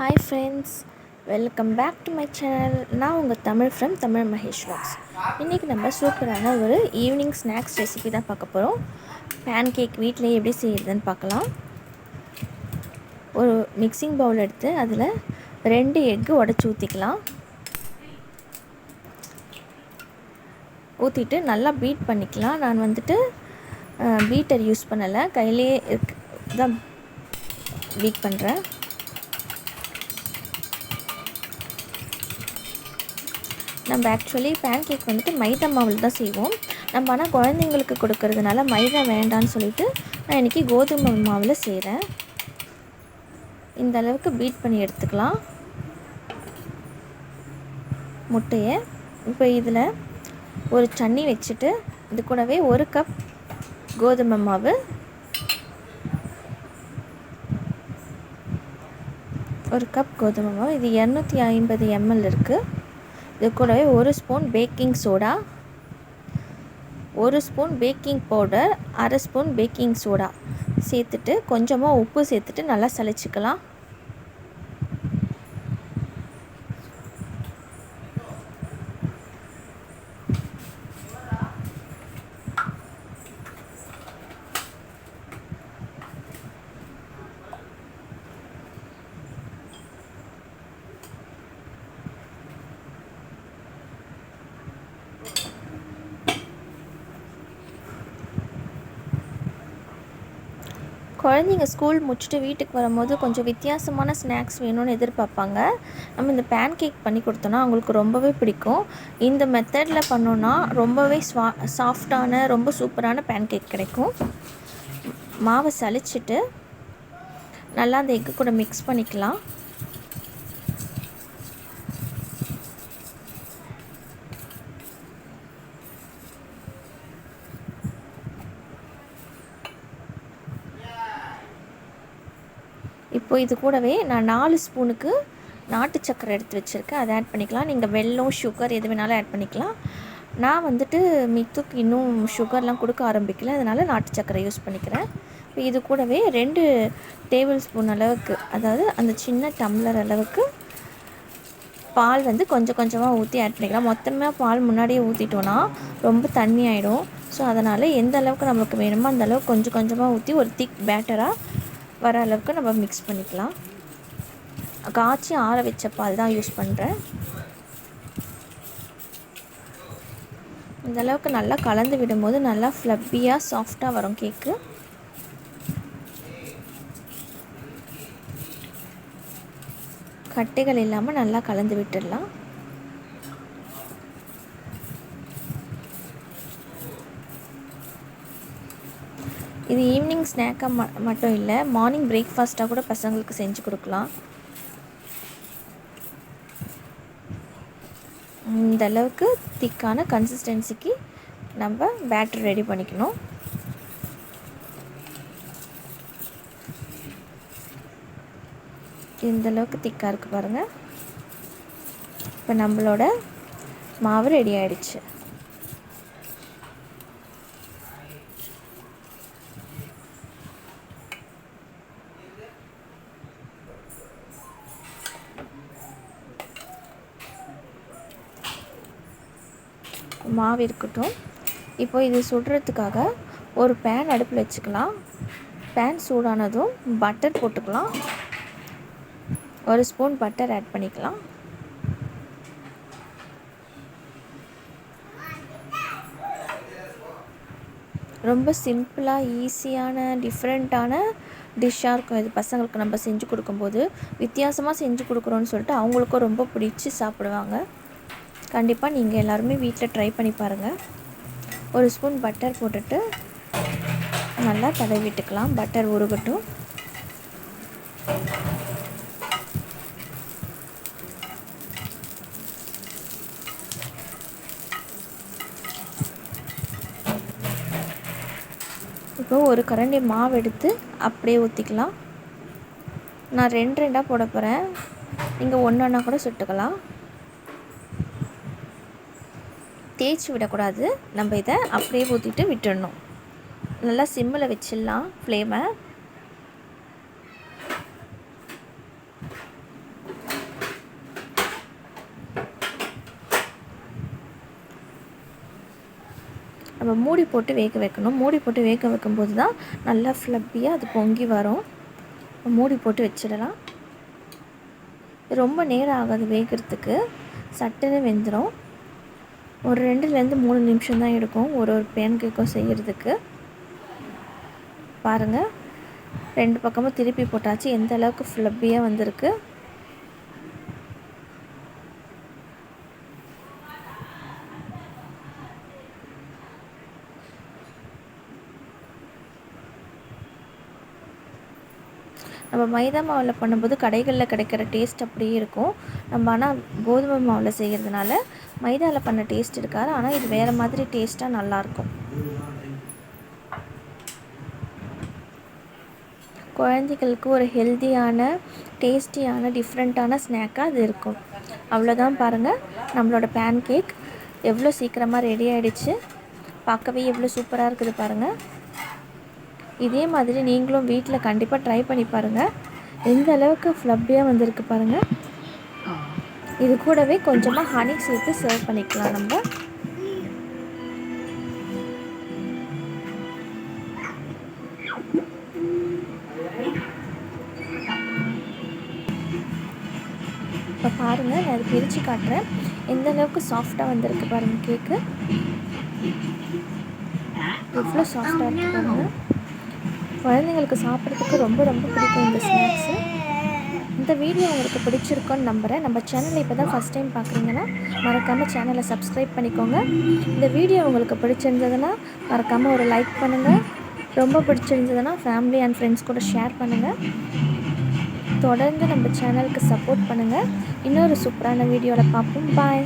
Hi friends, welcome back to my channel. நான் உங்கள் Tamil from Tamil Mahesh walks. இன்றைக்கி நம்ம சூப்பரான ஒரு ஈவினிங் ஸ்நாக்ஸ் ரெசிபி தான் பார்க்க போகிறோம். பேன் கேக் வீட்டிலேயே எப்படி செய்யுதுன்னு பார்க்கலாம். ஒரு மிக்சிங் பவுல் எடுத்து அதில் 2 எக்கு உடச்சி ஊற்றிக்கலாம். ஊற்றிட்டு நல்லா பீட் பண்ணிக்கலாம். நான் வந்துட்டு பீட்டர் யூஸ் பண்ணலை, கையிலே தான் பீட் பண்ணுறேன். நம்ம ஆக்சுவலி பேன் கேக் வந்துட்டு மைதா மாவில் தான் செய்வோம். நம்ம ஆனால் குழந்தைங்களுக்கு கொடுக்கறதுனால மைதா வேண்டான்னு சொல்லிவிட்டு நான் இன்றைக்கி கோதுமை மாவில் செய்கிறேன். இந்த அளவுக்கு பீட் பண்ணி எடுத்துக்கலாம் முட்டையை. இப்போ இதில் ஒரு சன்னி வச்சுட்டு இது கூடவே 1 கப் கோதுமை மாவு, 1 கப் கோதுமை மாவு, இது 250 ml இருக்குது. இது கூடவே 1 spoon baking soda, 1 spoon baking powder, 1/2 spoon baking soda சேர்த்துட்டு கொஞ்சமாக உப்பு சேர்த்துட்டு நல்லா சலிச்சுக்கலாம். குழந்தைங்க ஸ்கூல் முடிச்சுட்டு வீட்டுக்கு வரும்போது கொஞ்சம் வித்தியாசமான ஸ்நாக்ஸ் வேணும்னு எதிர்பார்ப்பாங்க. நம்ம இந்த பேன் கேக் பண்ணி கொடுத்தோன்னா அவங்களுக்கு ரொம்பவே பிடிக்கும். இந்த மெத்தடில் பண்ணோன்னா ரொம்பவே சாஃப்டான ரொம்ப சூப்பரான பேன் கேக் கிடைக்கும். மாவை சலிச்சிட்டு நல்லா அந்த எக்கு கூட மிக்ஸ் பண்ணிக்கலாம். இப்போ இது கூடவே நான் 4 ஸ்பூனுக்கு நாட்டு சக்கரை எடுத்து வச்சுருக்கேன், அதை ஆட் பண்ணிக்கலாம். நீங்கள் வெல்லம், சுகர் எது வேணாலும் ஆட் பண்ணிக்கலாம். நான் வந்துட்டு மித்துக்கு இன்னும் சுகர்லாம் கொடுக்க ஆரம்பிக்கல, அதனால் நாட்டு சக்கரை யூஸ் பண்ணிக்கிறேன். இப்போ இது கூடவே 2 டேபிள் ஸ்பூன் அளவுக்கு, அதாவது அந்த சின்ன டம்ளர் அளவுக்கு பால் வந்து கொஞ்சம் கொஞ்சமாக ஊற்றி ஆட் பண்ணிக்கலாம். மொத்தமாக பால் முன்னாடியே ஊற்றிட்டோன்னா ரொம்ப தண்ணி ஆகிடும். ஸோ அதனால் எந்த அளவுக்கு நம்மளுக்கு வேணுமோ அந்த அளவுக்கு கொஞ்சம் கொஞ்சமாக ஊற்றி ஒரு திக் பேட்டராக வர அளவுக்கு நம்ம மிக்ஸ் பண்ணிக்கலாம். காய்ச்சி ஆற வச்ச பால் தான் யூஸ் பண்ணுறேன். இந்த அளவுக்கு நல்லா கலந்து விடும்போது நல்லா ஃப்ளப்பியாக சாஃப்டாக வரும் கேக்கு. கட்டைகள் இல்லாமல் நல்லா கலந்து விட்டுடலாம். இது ஈவினிங் ஸ்நாக்காக மட்டும் இல்லை, மார்னிங் பிரேக்ஃபாஸ்ட்டாக கூட பசங்களுக்கு செஞ்சு கொடுக்கலாம். இந்த அளவுக்கு திக்கான கன்சிஸ்டன்சிக்கு நம்ம பேட்டர் ரெடி பண்ணிக்கணும். இந்த அளவுக்கு திக்காக இருக்குது பாருங்கள். இப்போ நம்மளோட மாவு ரெடி ஆகிடுச்சு. மாவு இருக்கட்டும். இப்போ இது சுடுறதுக்காக ஒரு பேன் அடுப்பில் வச்சுக்கலாம். பேன் சூடானதும் பட்டர் போட்டுக்கலாம். 1 ஸ்பூன் பட்டர் ஆட் பண்ணிக்கலாம். ரொம்ப சிம்பிளாக ஈஸியான டிஃப்ரெண்ட்டான டிஷ்ஷாக இருக்கும் இது. பசங்களுக்கு நம்ம செஞ்சு கொடுக்கும்போது வித்தியாசமாக செஞ்சு கொடுக்குறோன்னு சொல்லிட்டு அவங்களுக்கும் ரொம்ப பிடிச்சி சாப்பிடுவாங்க. கண்டிப்பாக நீங்கள் எல்லாருமே வீட்டில் ட்ரை பண்ணி பாருங்கள். 1 ஸ்பூன் பட்டர் போட்டுட்டு நல்லா தடவிட்டுக்கலாம். பட்டர் உருகட்டும். இப்போ ஒரு கரண்டி மாவு எடுத்து அப்படியே ஊற்றிக்கலாம். நான் 2 போட போகிறேன், நீங்கள் ஒன்றா கூட சுட்டுக்கலாம். தேய்ச்சி விடக்கூடாது, நம்ம இதை அப்படியே ஊற்றிட்டு விட்டுடணும். நல்லா சிம்மில் வச்சிடலாம் ஃப்ளேமை. நம்ம மூடி போட்டு வேக வைக்கணும். மூடி போட்டு வேக வைக்கும்போது தான் நல்லா ஃப்ளப்பியாக அது பொங்கி வரும். மூடி போட்டு வச்சிடலாம். ரொம்ப நேரம் ஆகாது வேகிறதுக்கு, சட்டுன்னு வெந்துடும். ஒரு 2லேருந்து 3 நிமிஷம் தான் எடுக்கும் ஒரு பேன் கேக்கும் செய்கிறதுக்கு. பாருங்கள், 2 பக்கமும் திருப்பி போட்டாச்சு. எந்த அளவுக்கு ஃப்ளப்பியாக வந்திருக்கு. நம்ம மைதா மாவில் பண்ணும்போது கடைகளில் கிடைக்கிற டேஸ்ட் அப்படியே இருக்கும். நம்ம ஆனால் கோதுமை மாவில் செய்கிறதுனால மைதாவில் பண்ண டேஸ்ட் இருக்காது. ஆனால் இது வேறு மாதிரி டேஸ்ட்டாக நல்லாயிருக்கும். குழந்தைகளுக்கு ஒரு ஹெல்த்தியான, டேஸ்டியான, டிஃப்ரெண்ட்டான ஸ்நாக்காக அது இருக்கும். அவ்வளோதான். பாருங்கள், நம்மளோட பேன் கேக் எவ்வளோ சீக்கிரமாக ரெடி ஆகிடுச்சு. பார்க்கவே எவ்வளோ சூப்பராக இருக்குது பாருங்கள். இதே மாதிரி நீங்களும் வீட்டில் கண்டிப்பாக ட்ரை பண்ணி பாருங்கள். எந்த அளவுக்கு ஃப்ளப்பியாக வந்திருக்கு பாருங்கள். இது கூடவே கொஞ்சமாக ஹனி சேர்த்து சர்வ் பண்ணிக்கலாம் நம்ம. இப்போ பாருங்கள், நான் அதை பிரித்து காட்டுறேன். எந்த அளவுக்கு சாஃப்டாக வந்திருக்கு பாருங்கள் கேக்கு. எவ்வளோ சாஃப்டாக இருக்குது பாருங்கள். குழந்தைங்களுக்கு சாப்பிட்றதுக்கு ரொம்ப ரொம்ப பிடிக்கும் இந்த ஸ்நாக்ஸு. இந்த வீடியோ உங்களுக்கு பிடிச்சிருக்கோன்னு நம்புகிறேன். நம்ம சேனலை இப்போ தான் ஃபஸ்ட் டைம் பார்க்குறீங்கன்னா மறக்காமல் சேனலை சப்ஸ்கிரைப் பண்ணிக்கோங்க. இந்த வீடியோ உங்களுக்கு பிடிச்சிருந்ததுன்னா மறக்காமல் ஒரு லைக் பண்ணுங்கள். ரொம்ப பிடிச்சிருந்ததுன்னா ஃபேமிலி அண்ட் ஃப்ரெண்ட்ஸ் கூட ஷேர் பண்ணுங்கள். தொடர்ந்து நம்ம சேனலுக்கு சப்போர்ட் பண்ணுங்கள். இன்னொரு சூப்பரான வீடியோவில் பார்ப்போம். பாய்.